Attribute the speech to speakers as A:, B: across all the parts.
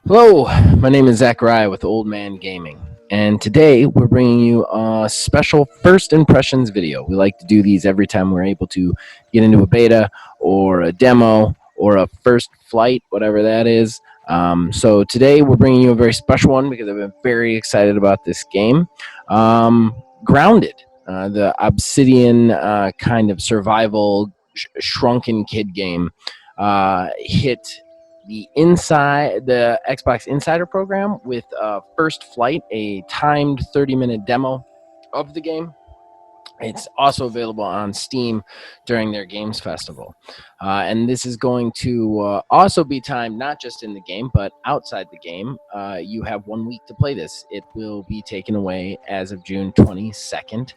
A: Hello, my name is Zachariah with Old Man Gaming, and today we're bringing you a special first impressions video. We like to do these every time we're able to get into a beta or a demo or a first flight, whatever that is. So today we're bringing you a very special one because I've been very excited about this game. Grounded, the Obsidian kind of survival shrunken kid game, hit the Xbox Insider program with First Flight, a timed 30-minute demo of the game. It's also available on Steam during their Games Festival. And this is going to also be timed not just in the game, but outside the game. You have 1 week to play this. It will be taken away as of June 22nd.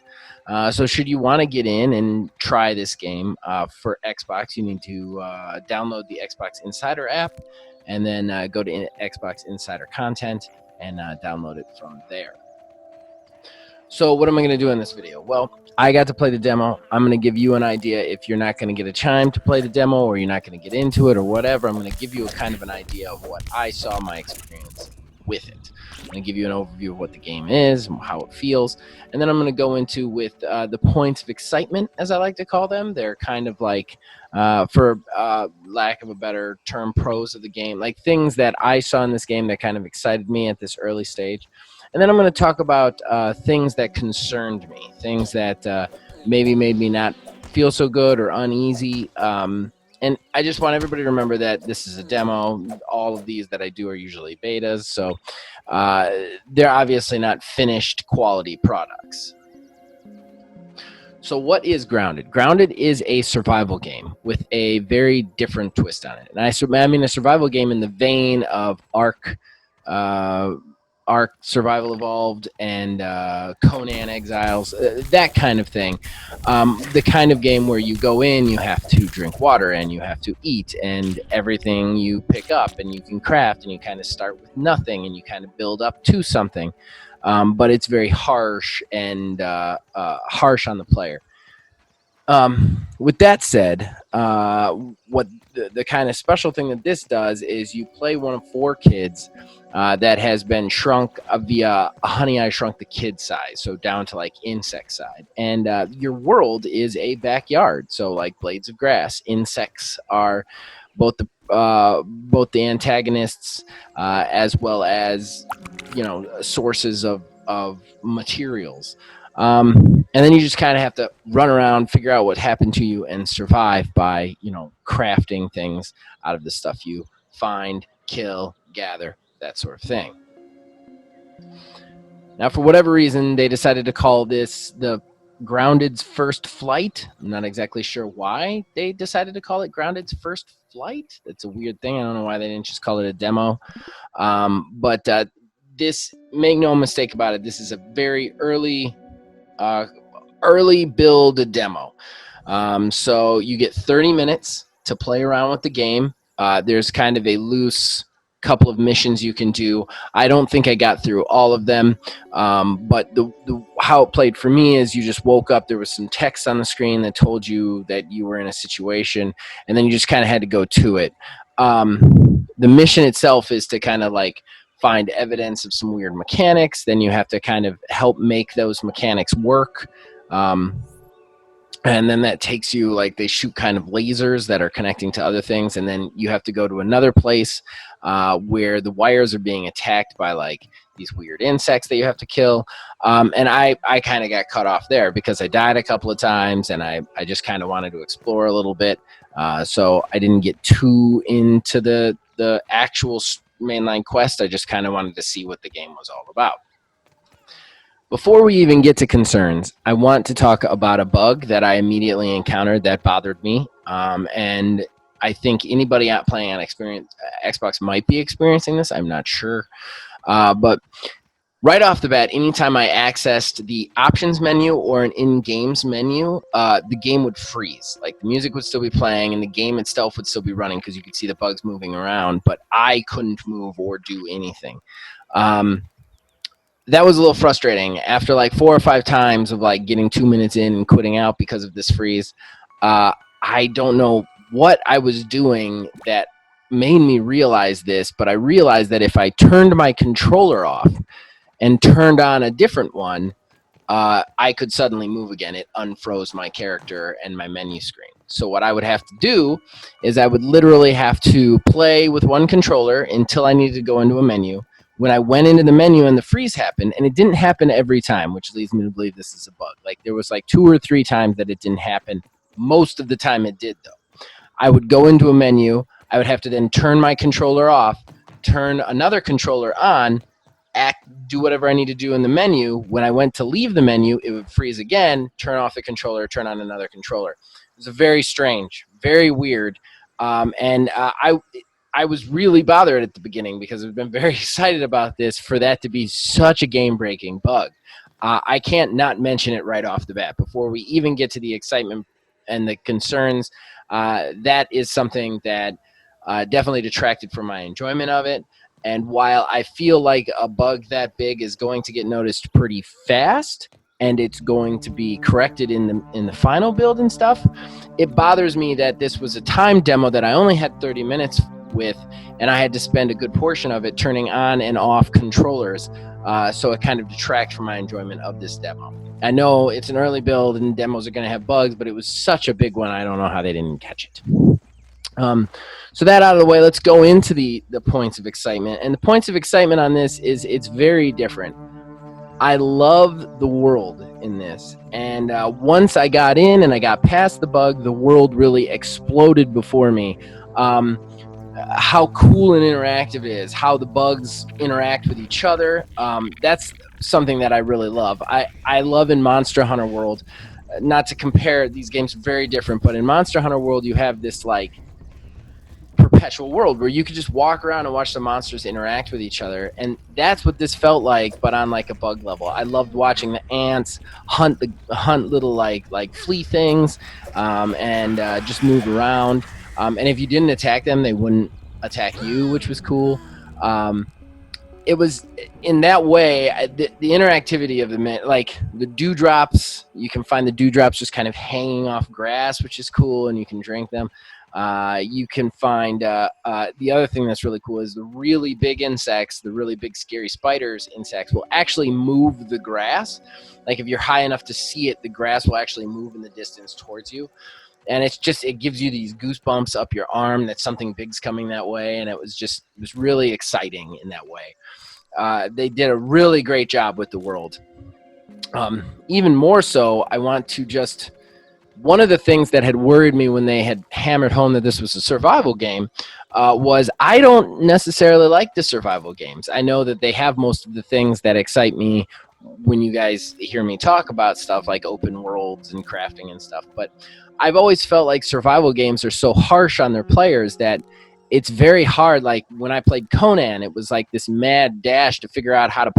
A: So should you want to get in and try this game for Xbox, you need to download the Xbox Insider app and then go to Xbox Insider content and download it from there. So what am I going to do in this video? Well, I got to play the demo. I'm going to give you an idea if you're not going to get a chime to play the demo or you're not going to get into it or whatever. I'm going to give you a kind of an idea of what I saw, my experience with it. I'm going to give you an overview of what the game is, how it feels, and then I'm going to go into with the points of excitement, as I like to call them. They're kind of like, for lack of a better term, pros of the game, like things that I saw in this game that kind of excited me at this early stage. And then I'm going to talk about things that concerned me, things that maybe made me not feel so good or uneasy. And I just want everybody to remember that this is a demo. All of these that I do are usually betas, so they're obviously not finished quality products. So what is Grounded? Grounded is a survival game with a very different twist on it. And I mean a survival game in the vein of Ark Survival Evolved and Conan Exiles, that kind of thing. The kind of game where you go in, you have to drink water and you have to eat, and everything you pick up and you can craft, and you kind of start with nothing and you kind of build up to something. But it's very harsh and harsh on the player. With that said, what the kind of special thing that this does is you play one of 4 kids that has been shrunk via Honey, I Shrunk the Kid size, so down to like insect side. And your world is a backyard, so like blades of grass. Insects are both the antagonists as well as sources of materials. And then you just kind of have to run around, figure out what happened to you, and survive by, crafting things out of the stuff you find, kill, gather, that sort of thing. Now, for whatever reason, they decided to call this the Grounded's First Flight. I'm not exactly sure why they decided to call it Grounded's First Flight. That's a weird thing. I don't know why they didn't just call it a demo. But this, make no mistake about it, this is a very early build demo. So you get 30 minutes to play around with the game. There's kind of a loose couple of missions you can do. I don't think I got through all of them, but how it played for me is you just woke up, there was some text on the screen that told you that you were in a situation, and then you just kind of had to go to it. The mission itself is to kind of like find evidence of some weird mechanics. Then you have to kind of help make those mechanics work. And then that takes you, like, they shoot kind of lasers that are connecting to other things. And then you have to go to another place where the wires are being attacked by like these weird insects that you have to kill. And I kind of got cut off there because I died a couple of times and I just kind of wanted to explore a little bit. So I didn't get too into the actual mainline quest. I just kind of wanted to see what the game was all about. Before we even get to concerns, I want to talk about a bug that I immediately encountered that bothered me, and I think anybody out playing on Xbox might be experiencing this. I'm not sure, but right off the bat, anytime I accessed the options menu or an in-games menu, the game would freeze. Like, the music would still be playing and the game itself would still be running because you could see the bugs moving around, but I couldn't move or do anything. That was a little frustrating. After like 4 or 5 times of like getting 2 minutes in and quitting out because of this freeze, I don't know what I was doing that made me realize this, but I realized that if I turned my controller off and turned on a different one, I could suddenly move again. It unfroze my character and my menu screen. So what I would have to do is I would literally have to play with one controller until I needed to go into a menu. When I went into the menu and the freeze happened, and it didn't happen every time, which leads me to believe this is a bug. Like there was like 2 or 3 times that it didn't happen. Most of the time it did though. I would go into a menu. I would have to then turn my controller off, turn another controller on, do whatever I need to do in the menu. When I went to leave the menu, it would freeze again, turn off the controller, turn on another controller. It was a very strange, very weird, and I was really bothered at the beginning because I've been very excited about this for that to be such a game-breaking bug. I can't not mention it right off the bat before we even get to the excitement and the concerns. That is something that definitely detracted from my enjoyment of it. And while I feel like a bug that big is going to get noticed pretty fast and it's going to be corrected in the final build and stuff, it bothers me that this was a timed demo that I only had 30 minutes with, and I had to spend a good portion of it turning on and off controllers. So it kind of detracts from my enjoyment of this demo. I know it's an early build and demos are going to have bugs, but it was such a big one, I don't know how they didn't catch it. So that out of the way, let's go into the points of excitement. And the points of excitement on this is it's very different. I love the world in this. And once I got in and I got past the bug, the world really exploded before me. How cool and interactive it is, how the bugs interact with each other. That's something that I really love. I love in Monster Hunter World, not to compare, these games are very different, but in Monster Hunter World you have this like perpetual world where you could just walk around and watch the monsters interact with each other, and that's what this felt like, but on like a bug level. I loved watching the ants hunt little like flea things, and just move around. And if you didn't attack them, they wouldn't attack you, which was cool. It was in that way, the interactivity of like the dewdrops, you can find the dewdrops just kind of hanging off grass, which is cool, and you can drink them. You can find the other thing that's really cool is the really big insects, the really big scary spiders insects will actually move the grass. Like if you're high enough to see it, the grass will actually move in the distance towards you. And it gives you these goosebumps up your arm that something big's coming that way. And it was really exciting in that way. They did a really great job with the world. Even more so, I want to just... One of the things that had worried me when they had hammered home that this was a survival game was I don't necessarily like the survival games. I know that they have most of the things that excite me when you guys hear me talk about stuff like open worlds and crafting and stuff. But I've always felt like survival games are so harsh on their players that it's very hard. Like when I played Conan, it was like this mad dash to figure out how to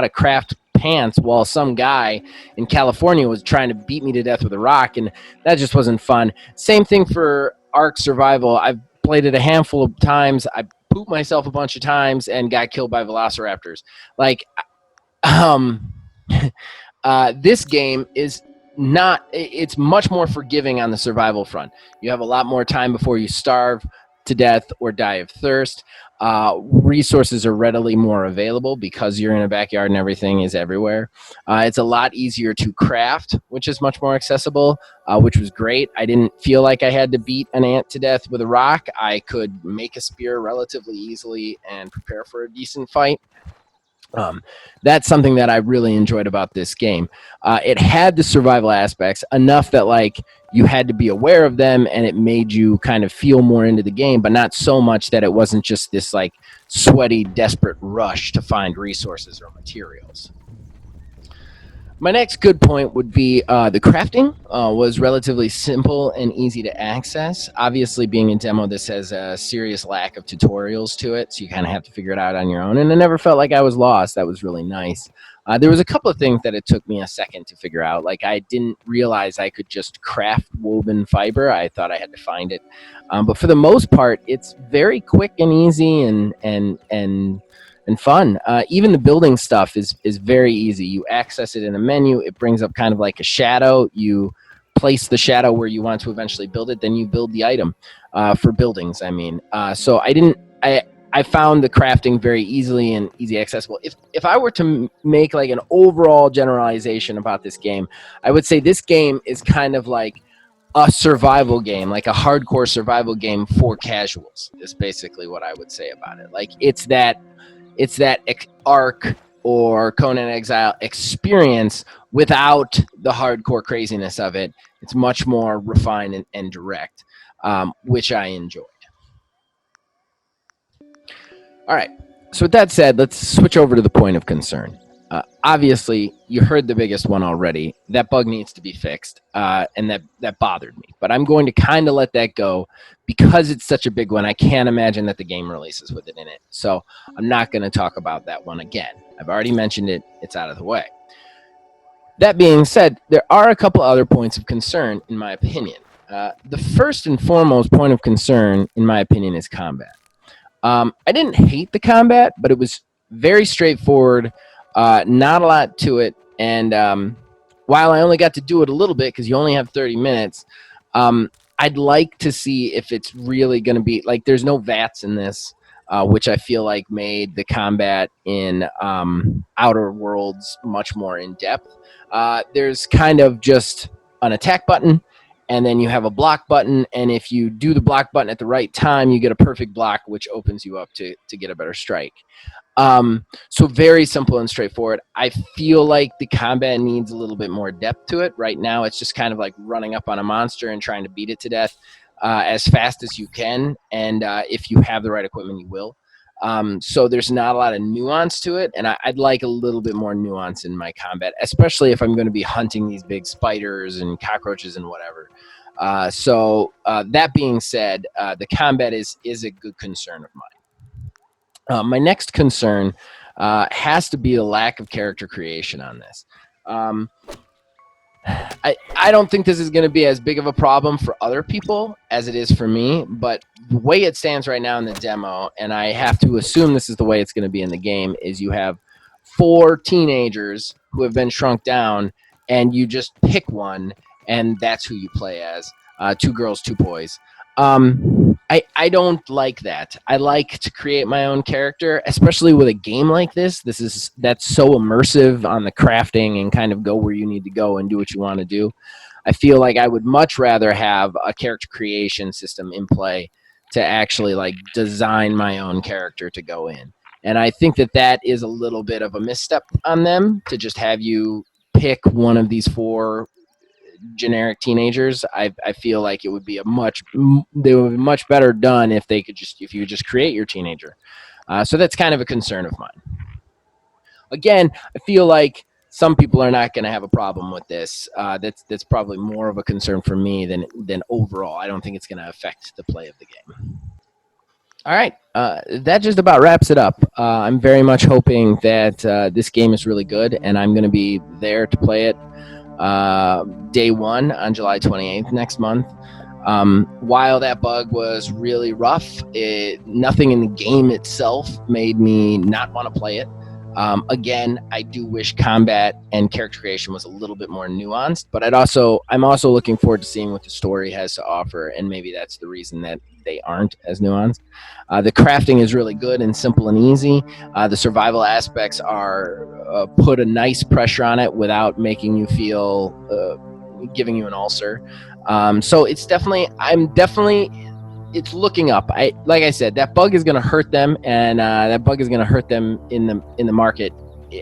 A: craft pants while some guy in California was trying to beat me to death with a rock, and that just wasn't fun. Same thing for Ark Survival. I've played it a handful of times. I pooped myself a bunch of times and got killed by velociraptors. Like, this game is not... It's much more forgiving on the survival front. You have a lot more time before you starve to death or die of thirst. Resources are readily more available because you're in a backyard and everything is everywhere. It's a lot easier to craft, which is much more accessible, which was great. I didn't feel like I had to beat an ant to death with a rock. I could make a spear relatively easily and prepare for a decent fight. That's something that I really enjoyed about this game. It had the survival aspects enough that like you had to be aware of them, and it made you kind of feel more into the game, but not so much that it wasn't just this like sweaty, desperate rush to find resources or materials. My next good point would be the crafting was relatively simple and easy to access. Obviously, being a demo, this has a serious lack of tutorials to it, so you kind of have to figure it out on your own. And I never felt like I was lost. That was really nice. There was a couple of things that it took me a second to figure out. Like I didn't realize I could just craft woven fiber. I thought I had to find it. But for the most part, it's very quick and easy and fun. Even the building stuff is very easy. You access it in a menu. It brings up kind of like a shadow. You place the shadow where you want to eventually build it, then you build the item for buildings. I mean, so I found the crafting very easily and easy accessible. If I were to make like an overall generalization about this game, I would say this game is kind of like a survival game, like a hardcore survival game for casuals. Is basically what I would say about it. Like it's that Ark or Conan Exile experience without the hardcore craziness of it. It's much more refined and direct, which I enjoyed. All right. So with that said, let's switch over to the point of concern. Obviously, you heard the biggest one already. That bug needs to be fixed, and that bothered me. But I'm going to kind of let that go because it's such a big one. I can't imagine that the game releases with it in it. So I'm not going to talk about that one again. I've already mentioned it. It's out of the way. That being said, there are a couple other points of concern, in my opinion. The first and foremost point of concern, in my opinion, is combat. I didn't hate the combat, but it was very straightforward. Not a lot to it, and while I only got to do it a little bit because you only have 30 minutes, I'd like to see if it's really going to be like there's no VATS in this, which I feel like made the combat in Outer Worlds much more in depth. There's kind of just an attack button, and then you have a block button, and if you do the block button at the right time, you get a perfect block, which opens you up to get a better strike. So very simple and straightforward. I feel like the combat needs a little bit more depth to it. Right now, it's just kind of like running up on a monster and trying to beat it to death as fast as you can. And if you have the right equipment, you will. So there's not a lot of nuance to it, and I'd like a little bit more nuance in my combat, especially if I'm going to be hunting these big spiders and cockroaches and whatever. So that being said, the combat is a good concern of mine. My next concern has to be the lack of character creation on this. I don't think this is going to be as big of a problem for other people as it is for me, but the way it stands right now in the demo, and I have to assume this is the way it's going to be in the game, is you have 4 teenagers who have been shrunk down, and you just pick one, and that's who you play as. 2 girls, 2 boys. I don't like that. I like to create my own character, especially with a game like this. That's so immersive on the crafting and kind of go where you need to go and do what you want to do. I feel like I would much rather have a character creation system in play to actually like design my own character to go in. And I think that is a little bit of a misstep on them to just have you pick one of these 4 generic teenagers. I feel like it would be much better done if you just create your teenager. So that's kind of a concern of mine. Again, I feel like some people are not going to have a problem with this. That's probably more of a concern for me than overall. I don't think it's going to affect the play of the game. All right, that just about wraps it up. I'm very much hoping that this game is really good, and I'm going to be there to play it day 1 on July 28th next month. While that bug was really rough, nothing in the game itself made me not want to play it. Again, I do wish combat and character creation was a little bit more nuanced, but I'm also looking forward to seeing what the story has to offer, and maybe that's the reason that they aren't as nuanced. The crafting is really good and simple and easy. The survival aspects are put a nice pressure on it without making you feel giving you an ulcer. So it's looking up. Like I said, that bug is going to hurt them, and that bug is going to hurt them in the market.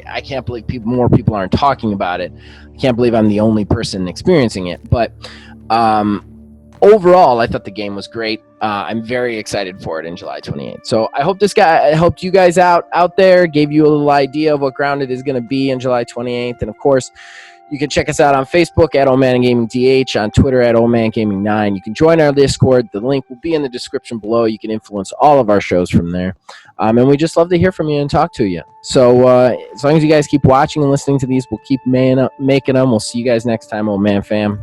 A: I can't believe more people aren't talking about it. I can't believe I'm the only person experiencing it. But overall, I thought the game was great. I'm very excited for it in July 28th. So I hope I helped you guys out there, gave you a little idea of what Grounded is going to be in July 28th. And of course, you can check us out on Facebook at OldManGamingDH, on Twitter at OldManGaming9. You can join our Discord. The link will be in the description below. You can influence all of our shows from there. And we just love to hear from you and talk to you. So as long as you guys keep watching and listening to these, we'll keep making them. We'll see you guys next time, Old Man fam.